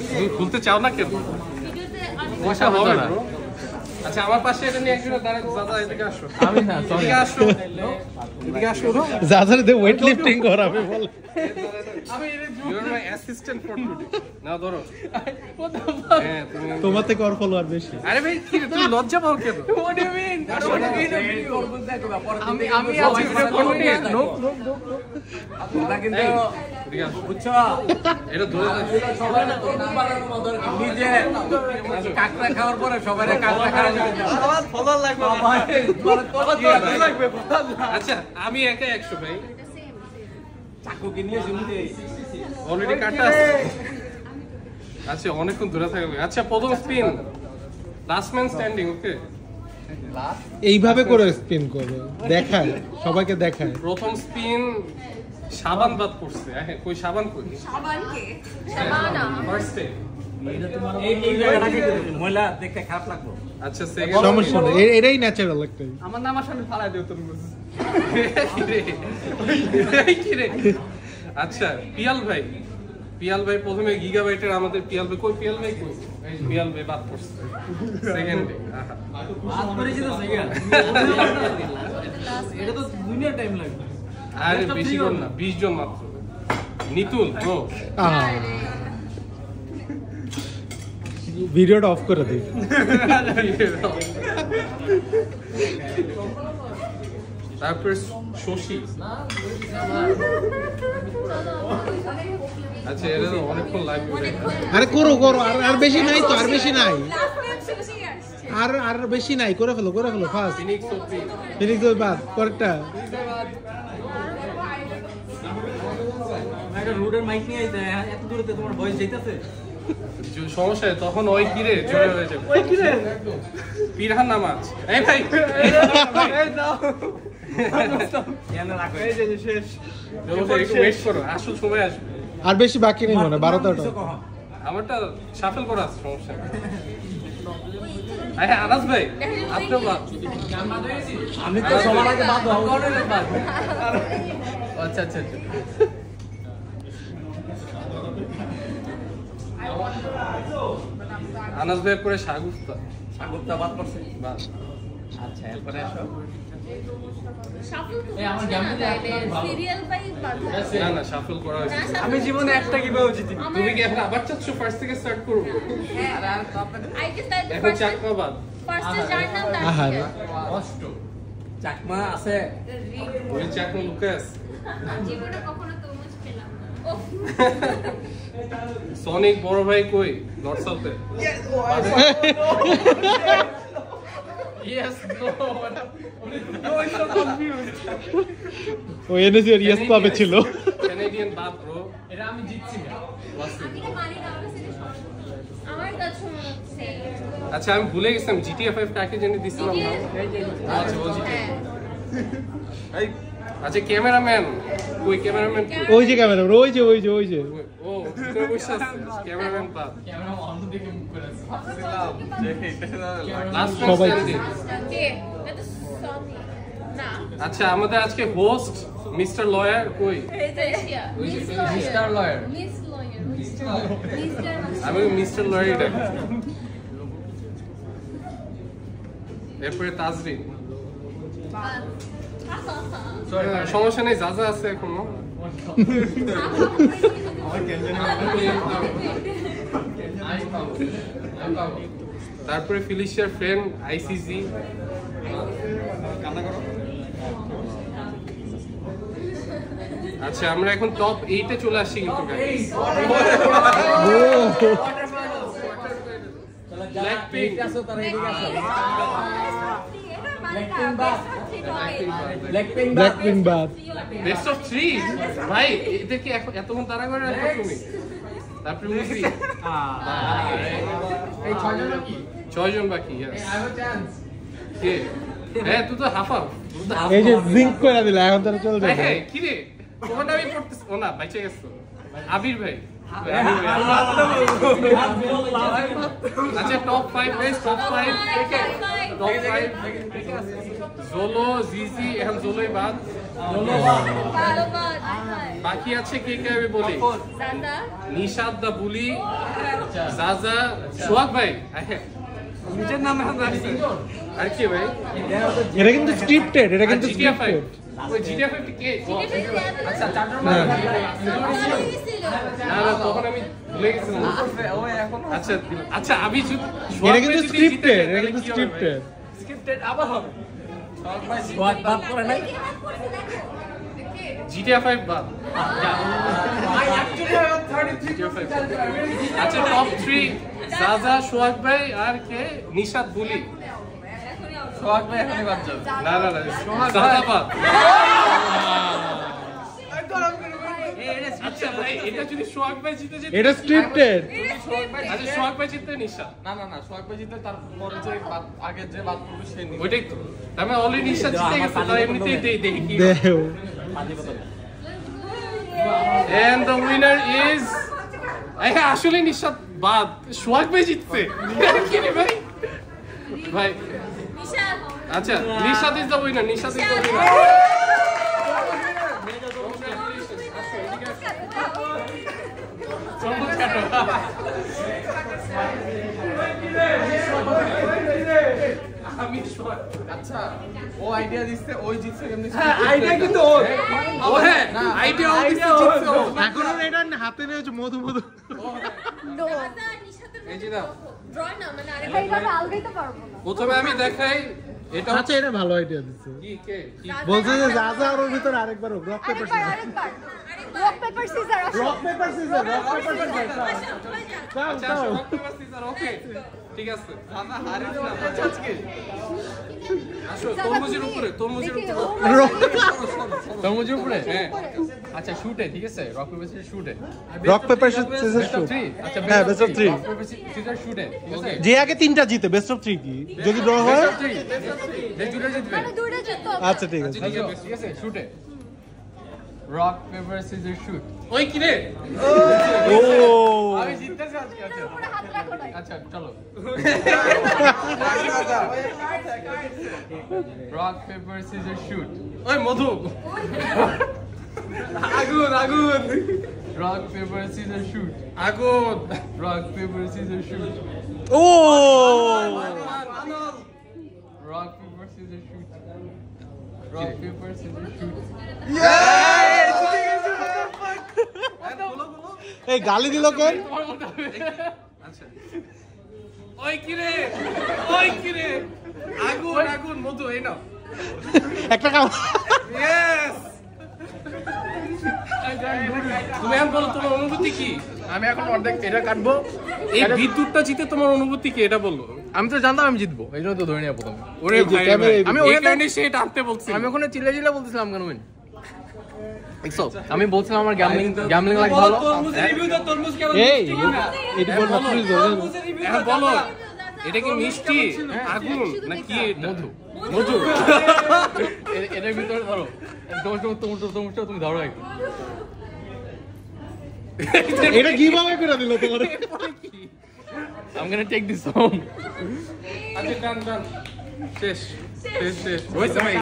তুমি খুলতে চাও না কেন? পয়সা হবে না। আচ্ছা আমার পাশে এটা নিয়ে একজন দাঁড়ায়, দাদা এদিকে আসো। আমি না, এদিকে আসো, এদিকে আসো। দাদার দে ওয়েট লিফটিং করাবে বল। আমি you are my assistant for today. নাও ধরো। হ্যাঁ তুমি তোমার থেকে ওর ফলোয়ার বেশি। আরে ভাই কি রে, তুমি লজ্জা পাও কেন? What do you mean? আমি নোক আপনারা কিন্তু বুঝছো এটা ধরে সবাই না তো নিজে কাকড়া খাওয়ার পরে সবাই কাকড়া খাওয়া আমার ফলোয়ার লাগবে আচ্ছা আমি একা 100 ভাই। চাকু কিনিয়ে শুনতে অলরেডি কাটা আছে। আচ্ছা অনেকক্ষণ ধরে থাকবে। আচ্ছা প্রথম স্পিন, লাস্ট ম্যান স্ট্যান্ডিং। ওকে এইভাবে করে স্পিন করবে, দেখায় সবাইকে দেখায়। প্রথম স্পিন সাবান বাদ পড়ছে। হ্যাঁ কই সাবান কই? সাবানকে সাবানা ফার্স্টে এই জায়গাটাকে ময়লা দেখতে খারাপ লাগবে। আচ্ছা সেকেন্ড সমস্যা নেই, এটাই ন্যাচারাল একটাই। আমার নাম আসলে ফালাই দিও তুমি কি রে? আচ্ছা পিয়াল ভাই, পিয়াল ভাই প্রথমে গিগাবাইটের আমাদের পিয়াল ভাই কই? পিয়াল ভাই কই? এই পিয়াল ভাই বাদ পড়ছে সেকেন্ডে। বাদ করেছি তো সেকেন্ড এটা তো দুনিয়া টাইম লাগবে। আরে বেশি জন না, 20 জন মাত্র। নিতুল ব্রো ভিডিওটা অফ করে দিই। তারপর শশী। আচ্ছা এটা তো অনেকক্ষণ লাগবে। আরে করো করো, আর বেশি নাই তো, আর বেশি নাই, লাস্ট টাইম শুনছি আসছে আর বেশি নাই, করে ফেলো ফার্স্ট। ফিনিক্স ওপি ফিনিক্স ওই বাদ, পরেরটা একটা রুডের মাইক নিয়ে আইতে এত দূরে তোমার ভয়েস যাইতাছে। সমস্যা তখন ওই কিরে জোরে হয়ে যাবে। ওই কিরে পিরহান নামাজ। এই ভাই এই দাও কেন রাখো এই যে শেষ একটু ওয়েট করো, আসল সময় আসবে। আর বেশি বাকি নেই মনে, 12টা। আমারটা শাফল করা আছে, সমস্যা নেই। হ্যাঁ আনাস ভাই আপনিও বাদ। আমি তো সবার আগে বাদ হবো। আচ্ছা আচ্ছা আচ্ছা আনাস ভাই পরে শাগুস্তা। সাগরটা বাদ করছে। বাদ। আচ্ছা এরপরে আসো শাফল তো সিরিয়াল বাই বাধা না না শাফল করা হয়েছে। আমি জীবনে একটা কিভাবে জিতি। তুমি কি এখন আবার চাচ্ছ ফার্স্ট থেকে স্টার্ট করবো? আই গেস দ্যাট এখন চাকমা বাদ। ফার্স্ট যার নাম আহারে। কষ্ট চাকমা আছে ওই চাকমা লুকাস। জীবনে কখনো তরমুজ পেলাম না ওহ সনিক বড় ভাই কই? নট সাউথে। ইয়েস নো ও এনএসি আর ইয়েস ক্লাবে ছিল। ক্যানাডিয়ান বাদ ব্রো। এটা আমি জিতছি না। আমি কি মানি না আমার কাছে মনে হচ্ছে আচ্ছা আমি ভুলে গেছিলাম GTA 5 কাকে জানি দিছিলাম না। আচ্ছা ও GTA। এই আচ্ছা ক্যামেরাম্যান কই? ক্যামেরাম্যান কই? ওই যে ক্যামেরা, ওই যে ও ভিতরে বসে আছে। ক্যামেরাম্যান বাদ। ক্যামেরা অন্ধ দেখে মুখ করে আছে। লাস্ট সবাই কে এটা সনি না আচ্ছা আমাদের আজকে হোস্ট মিস্টার লয়ার কই? Mister lawyer. Miss lawyer mister আমি মিস্টার লয়ারই ডাকি। এরপরে তাজরিন। সমস্যা নেই, যা যা আছে এখনো। তারপরে ফিলিশিয়ার ফ্রেন্ড আইসিজি। আচ্ছা আমরা এখন টপ 8 এ চলে আসছি কিন্তু guys। ব্ল্যাকপিঙ্ক আসো তারা এদিকে আসো। ব্ল্যাকপিঙ্ক বাদ। বেস্ট অফ 3 ভাই এদেরকে এতক্ষণ তারা করে রাখো তুমি। তারপরে মুভি এই 6 জন কি? 6 জন বাকি। yes কে? হ্যাঁ তুই তো হাফাও। এই যে জিঙ্ক করে দিলা, এখন তারা চলে যাবে। হ্যাঁ কি রে তোমারটা আমি পড়তেছি। ও না বাইচে গেছো আবির ভাই। আচ্ছা টপ 5 বেস্ট টপ 5 টপ 5 জোলো জিজি এখন জোলোই বাদ। বাকি আছে কে কে আমি বলি। নিশাদ দা বুলি, জাজা সোহাগ ভাই নিজের নামে রাখছে আর কি ভাই এটা কিন্তু স্ক্রিপ্টেড, এটা কিন্তু জিটিএ ফাইভ স্ক্রিপ্টেড। ওই জিটিএ ফাইভ কে আচ্ছা চারজন না। না না তখন আমি ভুলে গেছিলাম ও এখন আচ্ছা আচ্ছা আমি এটা কিন্তু স্ক্রিপ্টেড, এটা কিন্তু স্ক্রিপ্টেড। স্ক্রিপ্টেড আবার হবে সোহাগ বাদ করে নাই জিটিএ ফাইভ বাদ আচ্ছা টপ 3 জাজা সোহাগ ভাই আর কে নিশাত বুলি সোহাগ ভাই এখনই বাদ যাবে না না না জাজা বাদ আচ্ছা ভাই এটা যদি সোহাগ ভাই জিতে যেত এটা স্ক্রিপ্টেড। আচ্ছা সোহাগ ভাই জিততে নিশাত না না না সোহাগ ভাই জিতে তার পরে যে আগে যে বাদ করবে সে নিবে ওইটাই তো আমি অলরেডি নিশাত জিতে গেছে তাই এমনিতেই দেখি কি দেও and the winner is আসলে নিশাত বাদ সোহাগ ভাই জিতছে কি রে ভাই ভাই নিশাদ আচ্ছা Nishat is the winner Nishat is the winner আমি সোহাগ আচ্ছা ও আইডিয়া দিচ্ছে ওই জিতছে এমনি আইডিয়া কিন্তু ওর। ও হ্যাঁ আইডিয়া জিতছে ও। এখন ওর এটা হাতে নিয়েছে মধু মধু। জাজা নিশাদের এই যে দাও ড্র না মানে আরেকটা এইভাবে আলগাইতে পারবো না প্রথমে আমি দেখাই এটা আচ্ছা এটা ভালো আইডিয়া দিচ্ছে। কি কে কি বলছে যে যা যা ওর ভিতরে আরেকবার হোক, রক পেপার সিজার। আরেকবার রক পেপার সিজার আসো rock paper caesar, rock paper caesar. দাও আচ্ছা দাও। ওকে ঠিক আছে আসো তরমুজের উপরে তরমুজের উপরে তরমুজের উপরে হ্যাঁ আচ্ছা শুটে ঠিক আছে রক পেপার সিজার শুটে রক পেপার সিজার শুট। আচ্ছা হ্যাঁ best of 3। Rock paper scissor শুটে ঠিক আছে যে আগে তিনটা জিতে বেস্ট অফ 3 কি? যদি ড্র হয় যে জুড়ে জিতবে মানে দুইটা জিততো আচ্ছা ঠিক আছে। ঠিক আছে শুটে রক পেপার সিজার শুট ওই কি রে ও আমি জিততেছি আজকে আচ্ছা পুরো হাত রাখো না আচ্ছা চলো রক পেপার সিজার শুট ওই মধু আগুন আগুন রক পেপার সিজার শুট আগুন রক পেপার সিজার শুট ও rock paper scissor shoot rock paper scissor shoot এই গালি দিল কেন? আচ্ছা ওই কি রে ওই কি রে আগুন আগুন মধু এই নাও একটা কাম। ইয়েস তুমি এখন বলো তোমার অনুভূতি কি আমি এখন অর্ধেক এটা কাটবো এই বিদ্যুৎটা জিতে তোমার অনুভূতি কি এটা বললো আমি তো জানতাম আমি জিতবো এই জন্য তো ধরে নিয়ে প্রথমে ওরে এই যে ভাই ক্যামেরা ভাই, এই আমি দিকে। ওই কারণে সে টানতে বলছি আমি ওখানে চিল্লা চিল্লা বলতেছিলাম কেন মেন আমি বলছিলাম আমার গ্যামলিং লাগে ভালো এই এটি বল না প্লিজ। এখন বলো এটা কি মিষ্টি আগুন না কি এটা? মধু মধু এটার ভিতরে ধরো তোমার তুমি ধরো একটু এটা কিভাবে করে দিল তোমার? I'm gonna take this home আচ্ছা ডান ডান শেষ শেষ শেষ হয়েছে ভাই